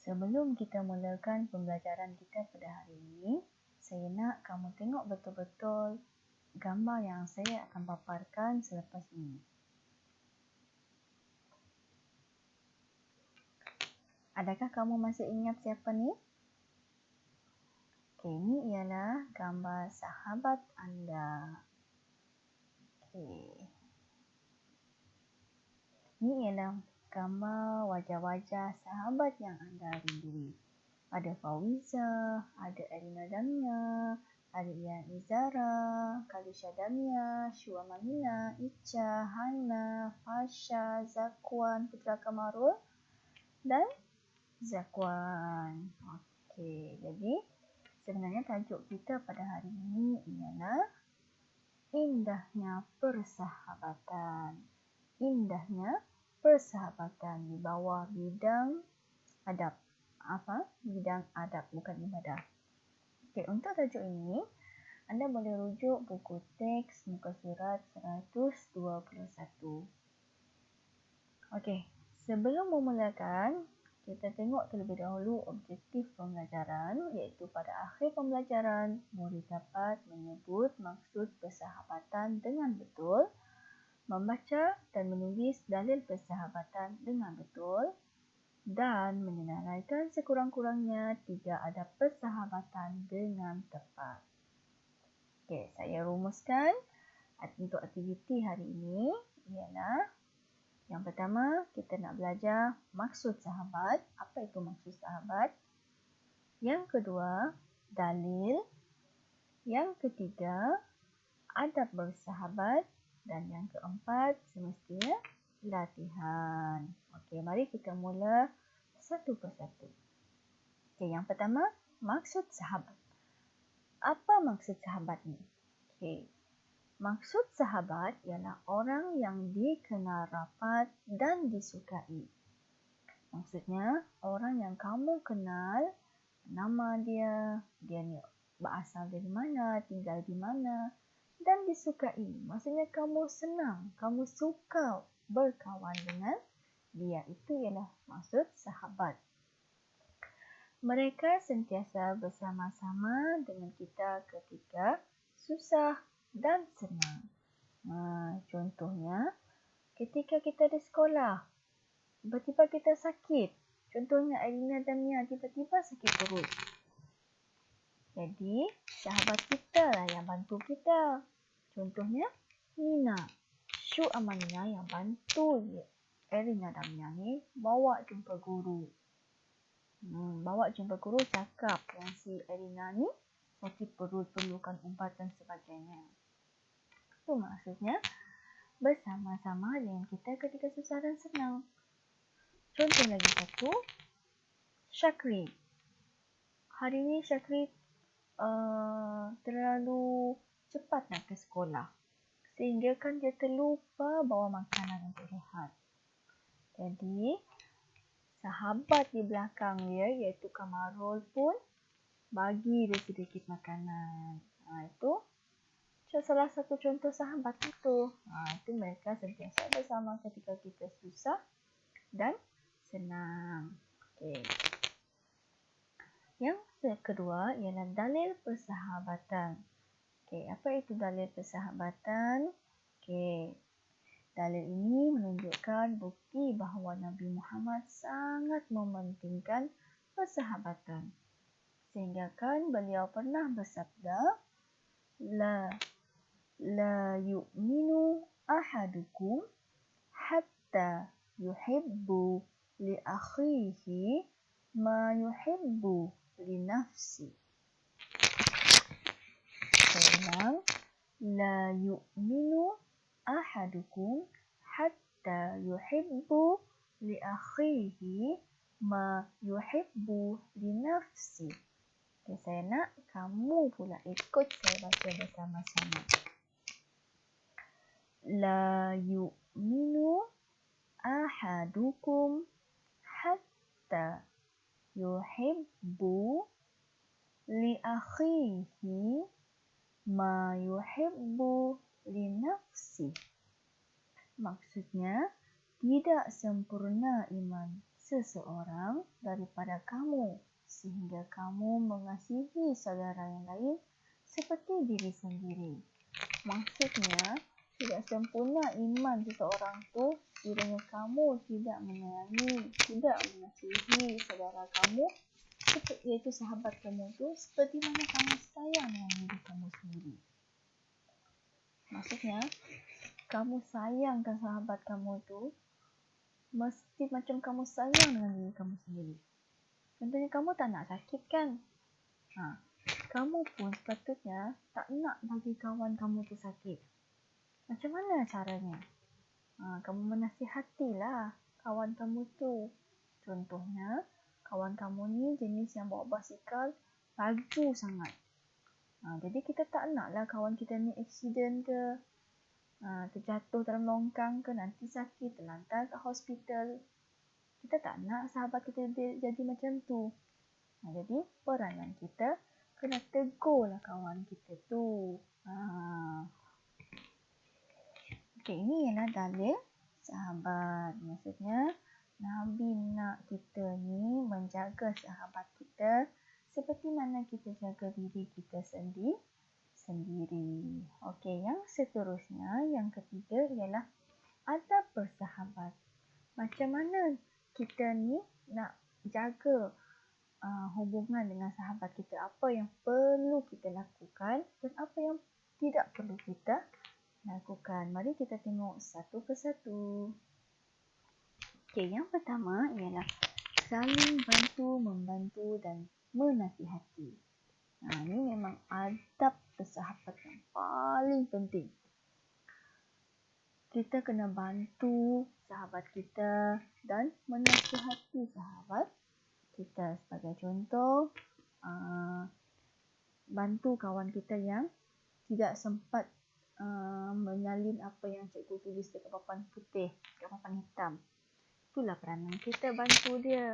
Sebelum kita mulakan pembelajaran kita pada hari ini, saya nak kamu tengok betul-betul gambar yang saya akan paparkan selepas ini. Adakah kamu masih ingat siapa ni? Okey, ini ialah gambar sahabat anda. Okey. Ini ialah gambar wajah-wajah sahabat yang anda rindui. Ada Fawiza, ada Erina Damia, ada Ian Izara, Kalisha Damia, Syua Mamina, Ica, Hana, Fasha, Zakwan, Putra Kamarul dan Zakwan. Okey, jadi sebenarnya tajuk kita pada hari ini ialah indahnya persahabatan. Indahnya persahabatan di bawah bidang adab. Bidang adab, bukan ibadah. Okey, untuk tajuk ini, anda boleh rujuk buku teks muka surat 121. Okey, sebelum memulakan, kita tengok terlebih dahulu objektif pembelajaran, iaitu pada akhir pembelajaran, murid dapat menyebut maksud persahabatan dengan betul, membaca dan menulis dalil persahabatan dengan betul dan menyenaraikan sekurang-kurangnya 3 adab persahabatan dengan tepat. Okey, saya rumuskan untuk aktiviti hari ini ialah yang pertama, kita nak belajar maksud sahabat. Apa itu maksud sahabat? Yang kedua, dalil. Yang ketiga, adab bersahabat. Dan yang keempat, semestinya latihan. Okey, mari kita mula satu persatu. Okey, yang pertama, maksud sahabat. Apa maksud sahabat ni? Okey, maksud sahabat ialah orang yang dikenal rapat dan disukai. Maksudnya, orang yang kamu kenal, nama dia ni berasal dari mana, tinggal di mana, dan disukai. Maksudnya kamu senang, kamu suka berkawan dengan dia. Itu ialah maksud sahabat. Mereka sentiasa bersama-sama dengan kita ketika susah dan senang. Contohnya, ketika kita di sekolah, tiba-tiba kita sakit. Contohnya, Erina Damia tiba-tiba sakit perut. Jadi, sahabat kita lah yang bantu kita. Contohnya, Nina. Syuk Amanina yang bantu Erina Damia ni bawa jumpa guru. Bawa jumpa guru cakap yang si Erina ni sakit perut, perlukan ubat dan sebagainya. Itu maksudnya bersama-sama dengan kita ketika susah dan senang. Contoh lagi satu, Syakri. Hari ni Syakri terlalu cepat nak ke sekolah. Sehingga kan dia terlupa bawa makanan untuk rehat. Jadi, sahabat di belakang dia iaitu Kamarul pun bagi dia sedikit makanan. Itu salah satu contoh sahabat itu. Itu mereka sentiasa bersama ketika kita susah dan senang. Okey. Yang kedua ialah dalil persahabatan. Okey, apa itu dalil persahabatan? Okey. Dalil ini menunjukkan bukti bahawa Nabi Muhammad sangat mementingkan persahabatan. Sehingga kan beliau pernah bersabda, La yu'minu ahadukum hatta yuhibbu li akhihi ma yuhibbu li nafsi. Saya ulang. La yu'minu ahadukum hatta yuhibbu li akhihi ma yuhibbu li nafsi. Okay, saya nak kamu pula ikut saya baca bersama-sama. La yu'minu ahadukum hatta yuhibbu li akhihi ma yuhibbu li nafsi. Maksudnya, tidak sempurna iman seseorang daripada kamu sehingga kamu mengasihi saudara yang lain seperti diri sendiri. Maksudnya, tidak sempurna iman seseorang tu sekiranya kamu tidak menyayangi, tidak mengasihi saudara kamu, iaitu sahabat kamu tu seperti mana kamu sayang dengan diri kamu sendiri. Maksudnya, kamu sayangkan sahabat kamu tu mesti macam kamu sayang dengan diri kamu sendiri. Contohnya kamu tak nak sakit kan? Kamu pun sepatutnya tak nak bagi kawan kamu tu sakit. Macam mana caranya? Kamu menasihatilah kawan kamu tu. Contohnya, kawan kamu ni jenis yang bawa basikal laju sangat. Jadi kita tak naklah kawan kita ni aksiden ke, terjatuh dalam longkang ke, nanti sakit, terlantar ke hospital. Kita tak nak sahabat kita jadi macam tu. Jadi peranan kita kena tegurlah kawan kita tu. Ini ialah dalil sahabat. Maksudnya Nabi nak kita ni menjaga sahabat kita seperti mana kita jaga diri kita sendiri. Okey, yang seterusnya, yang ketiga ialah adab bersahabat. Macam mana kita ni nak jaga hubungan dengan sahabat kita, apa yang perlu kita lakukan dan apa yang tidak perlu kita lakukan. Mari kita tengok satu persatu. Okey, yang pertama ialah saling bantu-membantu dan menasihati. Ini memang adab bersahabat yang paling penting. Kita kena bantu sahabat kita dan menasihati sahabat kita. Sebagai contoh, bantu kawan kita yang tidak sempat menyalin apa yang cikgu tulis dekat papan putih, dekat papan hitam. Itulah peranan kita, bantu dia.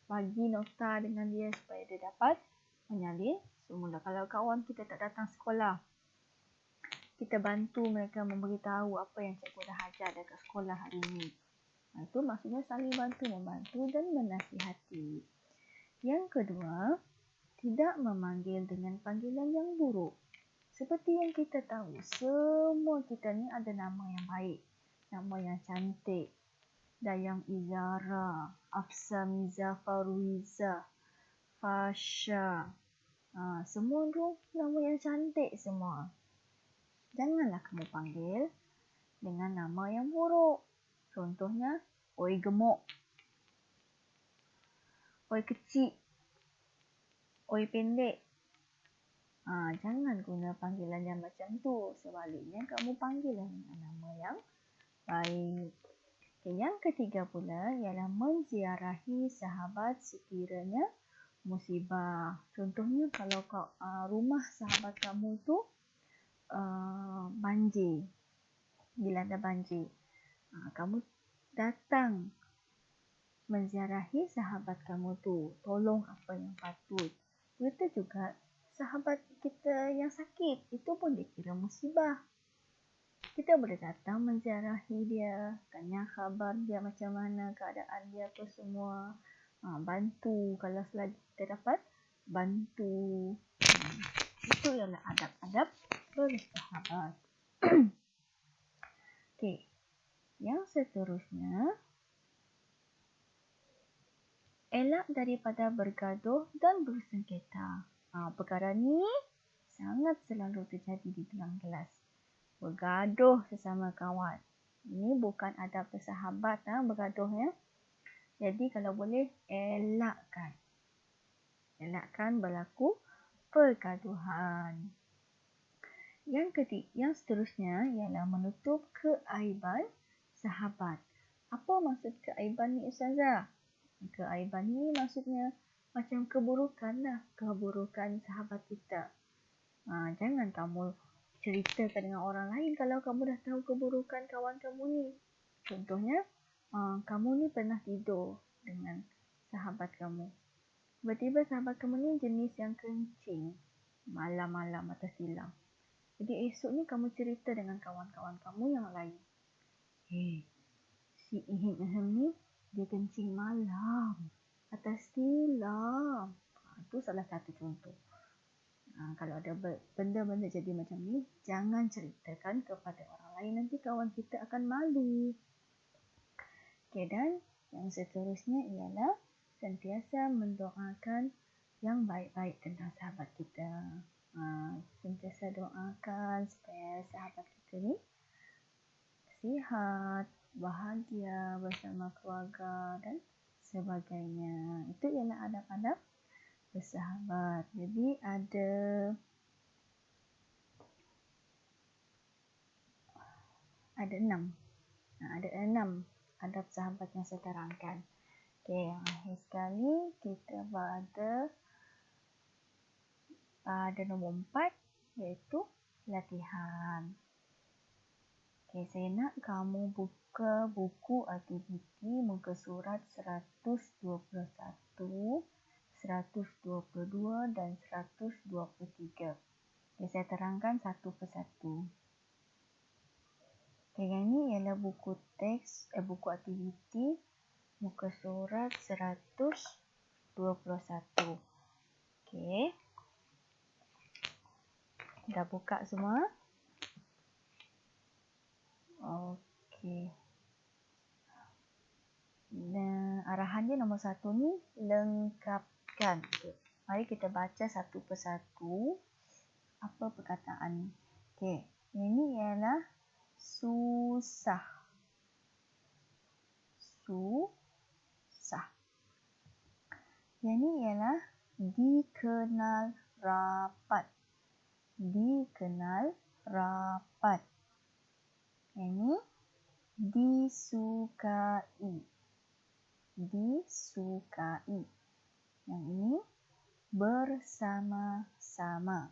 Bagi nota dengan dia supaya dia dapat menyalin semula. Kalau kawan kita tak datang sekolah, kita bantu mereka memberitahu apa yang cikgu dah ajar dekat sekolah hari ini. Itu maksudnya saling bantu-membantu dan menasihati. Yang kedua, tidak memanggil dengan panggilan yang buruk. Seperti yang kita tahu, semua kita ni ada nama yang baik, nama yang cantik. Dayang Izara, Afsa Miza Faruiza, Fasha. Semua tu nama yang cantik semua. Janganlah kamu panggil dengan nama yang buruk. Contohnya, oi gemuk, oi kecil, oi pendek. Jangan guna panggilan yang macam tu. Sebaliknya, kamu panggillah dengan nama yang baik. Yang ketiga pula ialah menziarahi sahabat sekiranya musibah. Contohnya, kalau rumah sahabat kamu tu banjir. Dilanda banjir, kamu datang menziarahi sahabat kamu tu, tolong apa yang patut. Begitu juga sahabat kita yang sakit, itu pun dikira musibah. Kita boleh datang menziarahi dia, tanya khabar dia macam mana, keadaan dia apa semua. Bantu kalau selagi kita dapat bantu. Itu ialah adab-adab bersahabat. Okey, yang seterusnya, elak daripada bergaduh dan bersengketa. Perkara ni sangat selalu terjadi di dalam kelas. Bergaduh sesama kawan. Ini bukan adab bersahabat, bergaduh ya. Jadi kalau boleh elakkan. Elakkan berlaku pergaduhan. Yang seterusnya ialah menutup keaiban sahabat. Apa maksud keaiban ni, Ustazah? Keaiban ni maksudnya macam keburukan lah. Keburukan sahabat kita. Jangan kamu ceritakan dengan orang lain kalau kamu dah tahu keburukan kawan kamu ni. Contohnya, kamu ni pernah tidur dengan sahabat kamu. Tiba-tiba sahabat kamu ni jenis yang kencing malam-malam atas silam. Jadi esok ni kamu cerita dengan kawan-kawan kamu yang lain. Si Ihim ni Dia kencing malam atas tilam. Itu salah satu contoh. Kalau ada benda-benda jadi macam ni, jangan ceritakan kepada orang lain. Nanti kawan kita akan malu. Okay, dan yang seterusnya ialah sentiasa mendoakan yang baik-baik tentang sahabat kita. Sentiasa doakan supaya sahabat kita ni sihat, bahagia bersama keluarga dan sebagainya. Itu ialah adab-adab bersahabat. Jadi ada 6. Ada 6 adab sahabat yang saya terangkan. Okey, yang akhir sekali kita ada nombor 4 iaitu latihan. Okey, saya nak kamu buka buku aktiviti muka surat 121, 122 dan 123. Okey, saya terangkan satu persatu. Okay, yang ini ialah buku teks, buku aktiviti muka surat 121. Okay. Dah buka semua? Okay. Nah, arahan dia nombor 1 ni, lengkapkan. Okay. Mari kita baca satu persatu apa perkataan. Okay. Yang ini ialah susah. Susah. Yang ini ialah dikenal rapat. Dikenal rapat. Yang ini disukai. Disukai. Yang ini bersama-sama.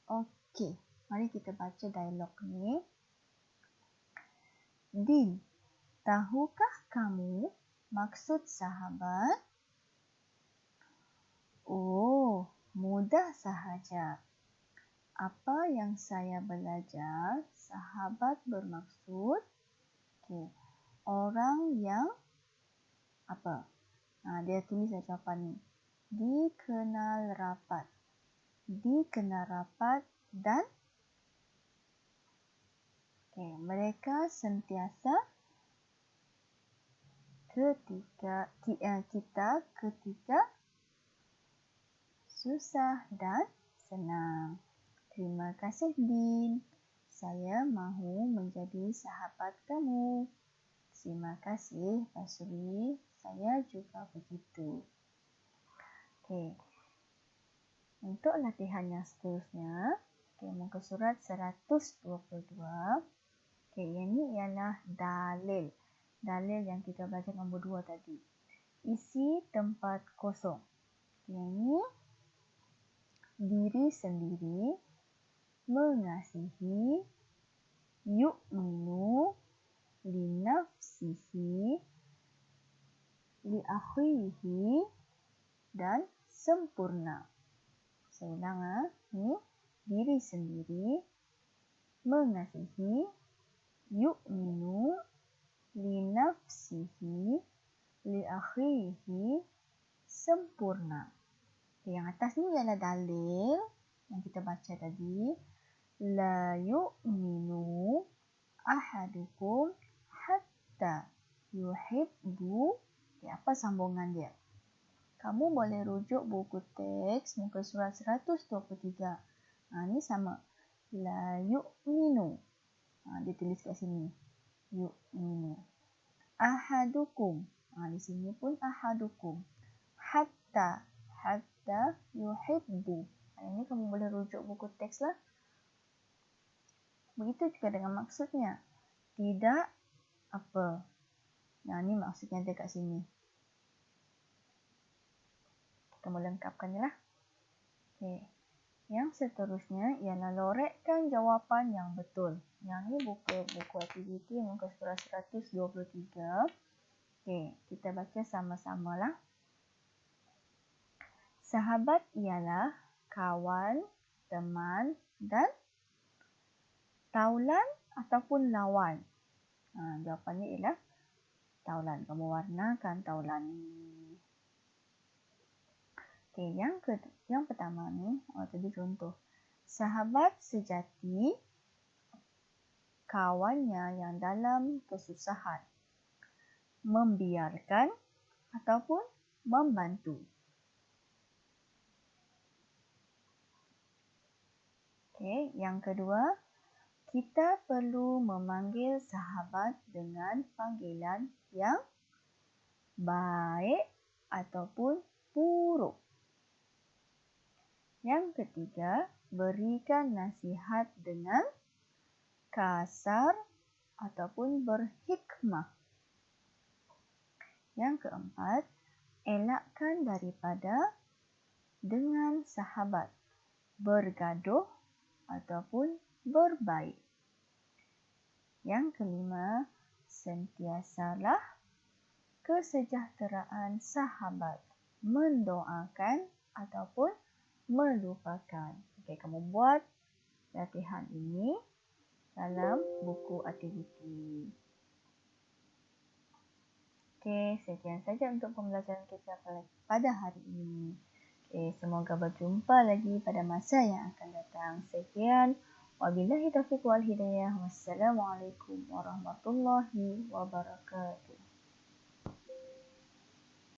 Okey, mari kita baca dialog ni. Din, tahukah kamu maksud sahabat? Oh, mudah sahaja. Apa yang saya belajar, sahabat bermaksud orang yang apa? Dia tulis jawapan ni. Dikenal rapat. Dikenal rapat dan mereka sentiasa kita ketika susah dan senang. Terima kasih Din. Saya mahu menjadi sahabat kamu. Terima kasih Basri. Saya juga begitu. Okey. Untuk latihan yang seterusnya, muka surat 122. Yang ini ialah dalil. Dalil yang kita baca nombor 2 tadi. Isi tempat kosong. Yang ini diri sendiri, mengasihi, yu'minu, linafsihi, liakhihi dan sempurna. Saya ulang. Ini diri sendiri, mengasihi, yu'minu, linafsihi, liakhihi, sempurna. Yang atas ni ialah dalil yang kita baca tadi. La yu'minu ahadukum hatta yuhibbu. Apa sambungan dia? Kamu boleh rujuk buku teks muka surat 123. Ni sama. La yu'minu. Dia tulis kat sini. Yu'minu. Ahadukum. Di sini pun ahadukum. Hatta yuhibbu. Ini kamu boleh rujuk buku teks lah. Begitu juga dengan maksudnya. Tidak apa. Ni maksudnya ada kat sini. Kita melengkapkannya lah. Okay. Yang seterusnya ialah lorekkan jawapan yang betul. Yang ni buku aktiviti muka surat 123. Okay, kita baca sama-sama lah. Sahabat ialah kawan, teman dan taulan ataupun lawan. Jawapannya ialah taulan. Kamu warnakan taulan ni. Okey, yang pertama ni, tadi contoh. Sahabat sejati kawannya yang dalam kesusahan, membiarkan ataupun membantu. Okey, yang kedua, kita perlu memanggil sahabat dengan panggilan yang baik ataupun buruk. Yang ketiga, berikan nasihat dengan kasar ataupun berhikmah. Yang keempat, elakkan daripada dengan sahabat bergaduh ataupun berbaik. Yang kelima, sentiasalah kesejahteraan sahabat, mendoakan ataupun melupakan. Okey, kamu buat latihan ini dalam buku aktiviti. Okey, sekian saja untuk pembelajaran kita pada hari ini. Okey, semoga berjumpa lagi pada masa yang akan datang. Sekian. Wabillahi taufiq wal hidayah. Wassalamualaikum warahmatullahi wabarakatuh.